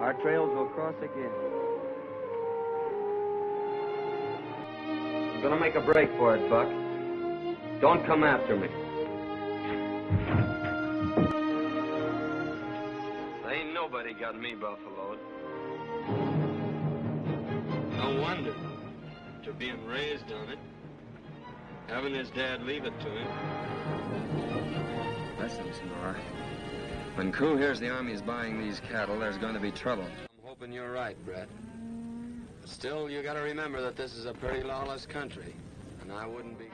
Our trails will cross again. I'm gonna make a break for it, Buck. Don't come after me. Ain't nobody got me buffaloed. No wonder. After being raised on it, having his dad leave it to him. Listen, Sonora. When Crew hears the Army is buying these cattle, there's going to be trouble. I'm hoping you're right, Brett. But still, you gotta remember that this is a pretty lawless country, and I wouldn't be...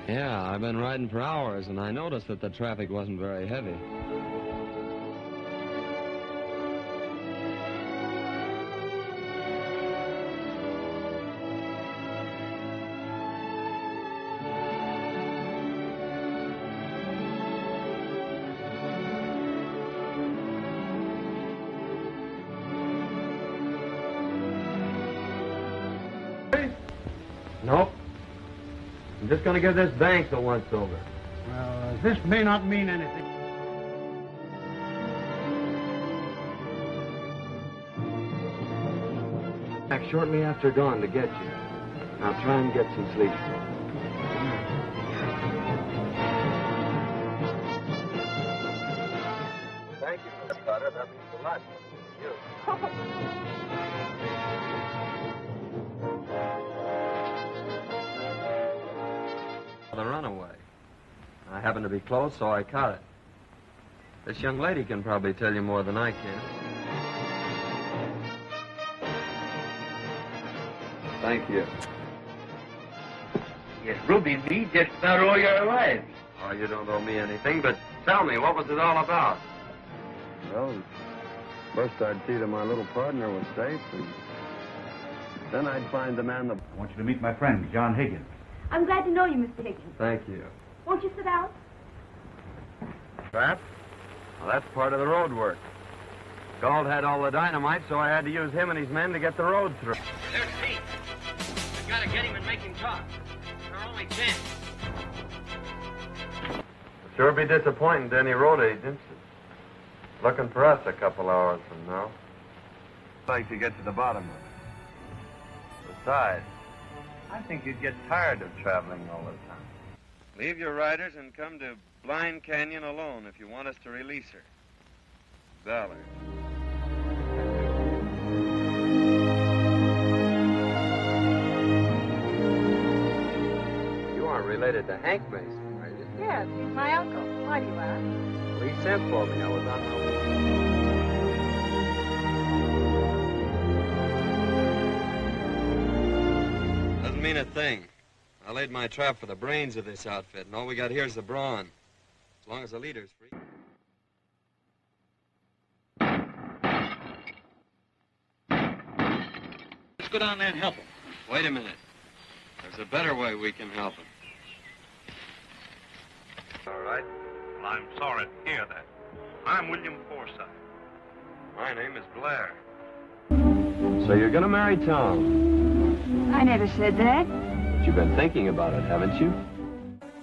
Yeah, I've been riding for hours, and I noticed that the traffic wasn't very heavy. Nope. I'm just gonna give this bank the once-over. Well, this may not mean anything. Back shortly after dawn to get you. Now try and get some sleep. Thank you, Miss Carter. That means a lot to you. The runaway. I happened to be close, so I caught it. This young lady can probably tell you more than I can. Thank you. Yes, Ruby, me just about all your life. Oh, you don't owe me anything, but tell me, what was it all about? Well, first I'd see that my little partner was safe, and then I'd find the man that... I want you to meet my friend, John Higgins. I'm glad to know you, Mr. Higgins. Thank you. Won't you sit down? Trap? Well, that's part of the road work. Galt had all the dynamite, so I had to use him and his men to get the road through. There's Pete. We've got to get him and make him talk. It's our only chance. It'll sure be disappointing to any road agents. Looking for us a couple hours from now. I'd like to get to the bottom of it. Besides, I think you'd get tired of traveling all the time. Leave your riders and come to Blind Canyon alone if you want us to release her. Ballard. You aren't related to Hank Mason, are you? Yes, he's my uncle. Why do you ask? Well, he sent for me. I was on my way. Doesn't mean a thing. I laid my trap for the brains of this outfit, and all we got here is the brawn. As long as the leader's free. Let's go down there and help him. Wait a minute. There's a better way we can help him. All right. Well, I'm sorry to hear that. I'm William Forsythe. My name is Blair. So you're gonna marry Tom? I never said that. But you've been thinking about it, haven't you?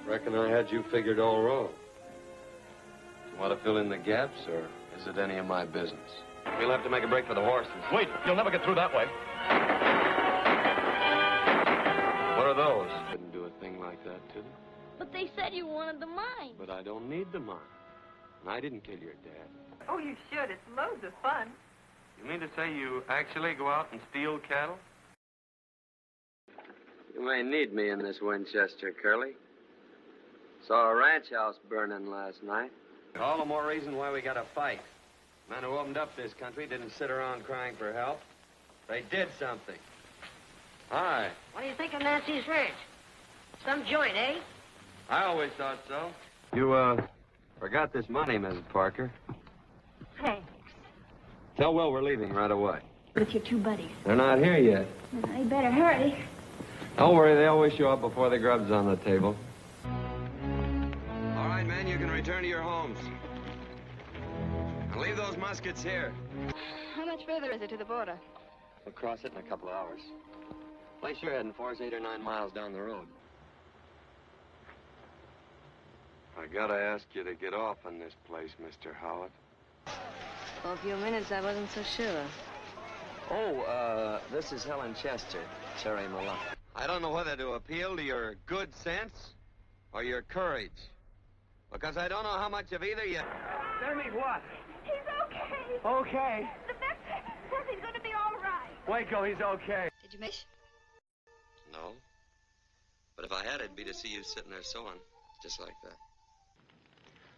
Reckon I had you figured all wrong. You want to fill in the gaps, or is it any of my business? We'll have to make a break for the horses. Wait, you'll never get through that way. What are those? Couldn't do a thing like that to them. But they said you wanted the mine. But I don't need the mine. And I didn't kill your dad. Oh, you should. It's loads of fun. You mean to say you actually go out and steal cattle? You may need me in this Winchester, Curly. Saw a ranch house burning last night. All the more reason why we gotta fight. Men who opened up this country didn't sit around crying for help. They did something. Hi. What do you think of Nancy's ranch? Some joint, eh? I always thought so. You, forgot this money, Mrs. Parker. Thanks. Tell Will we're leaving right away. With your two buddies. They're not here yet. Well, you better hurry. Don't worry, they always show up before the grub's on the table. All right, men, you can return to your homes. And leave those muskets here. How much further is it to the border? We'll cross it in a couple of hours. Place you're heading for is 8 or 9 miles down the road. I gotta ask you to get off on this place, Mr. Howard. For a few minutes, I wasn't so sure. Oh, this is Helen Chester, Cherry Malak. I don't know whether to appeal to your good sense or your courage. Because I don't know how much of either you... Tell me what? He's okay. Okay. The vet says he's going to be all right. Waco, he's okay. Did you miss? No. But if I had, it'd be to see you sitting there sewing, just like that.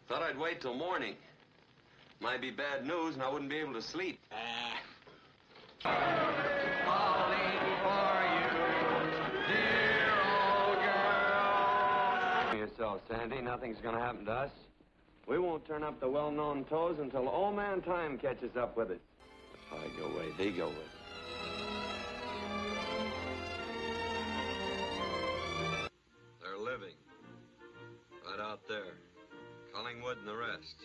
Thought I'd wait till morning. Might be bad news and I wouldn't be able to sleep. Yourself, Sandy. Nothing's gonna happen to us. We won't turn up the well-known toes until old man time catches up with us. If I go away, they go with it. They're living. Right out there. Collingwood and the rest.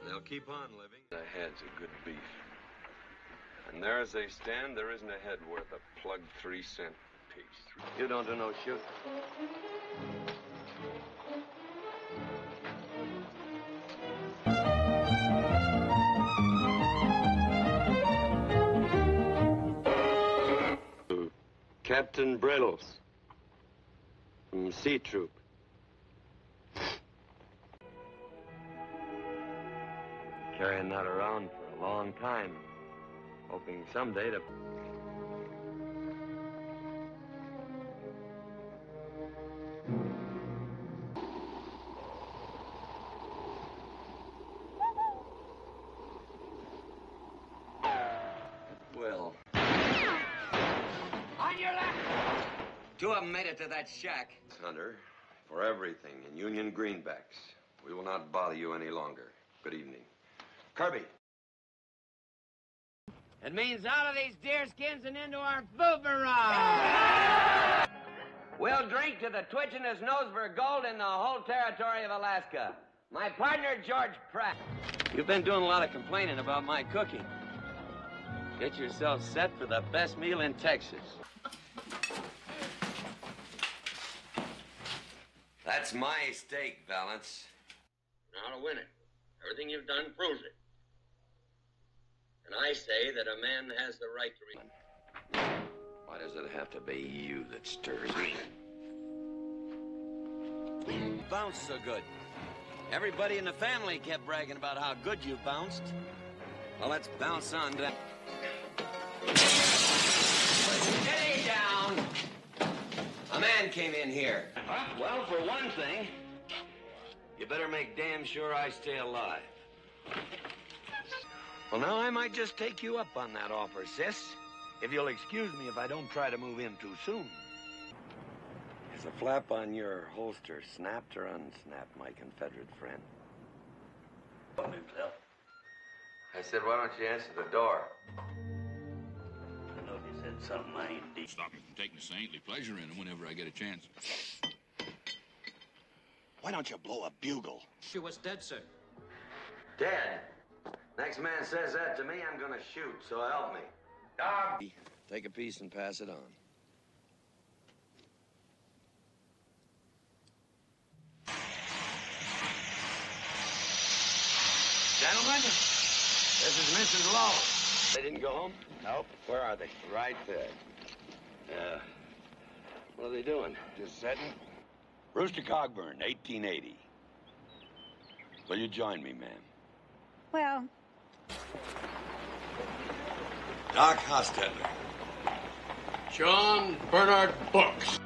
And they'll keep on living. The head's a good beef. And there as they stand, there isn't a head worth a plug 3-cent piece. You don't do no shooting. Captain Brittles from Sea Troop. Carrying that around for a long time, hoping someday to... Well, On your left! 2 of them made it to that shack. Hunter, for everything in Union greenbacks. We will not bother you any longer. Good evening. Kirby. It means out of these deerskins and into our food barrage. We'll drink to the twitchingest nose for gold in the whole territory of Alaska. My partner, George Pratt. You've been doing a lot of complaining about my cooking. Get yourself set for the best meal in Texas. That's my stake, Valance. Now to win it. Everything you've done proves it. And I say that a man has the right to... Why does it have to be you that stirs me? Bounced so good. Everybody in the family kept bragging about how good you bounced. Well, let's bounce on down. Steady down. A man came in here. Well, for one thing, you better make damn sure I stay alive. Well, now I might just take you up on that offer, sis. If you'll excuse me if I don't try to move in too soon. Is the flap on your holster snapped or unsnapped, my Confederate friend? I said, why don't you answer the door? I know you said something I ain't deep. Stop me from taking a saintly pleasure in them whenever I get a chance. Why don't you blow a bugle? She was dead, sir. Dead? Next man says that to me, I'm gonna shoot, so help me. Dog! Take a piece and pass it on. Gentlemen, this is Mrs. Lowe. They didn't go home? Nope. Where are they? Right there. What are they doing? Just setting. Rooster Cogburn, 1880. Will you join me, ma'am? Well, Doc Hostetler. John Bernard Books.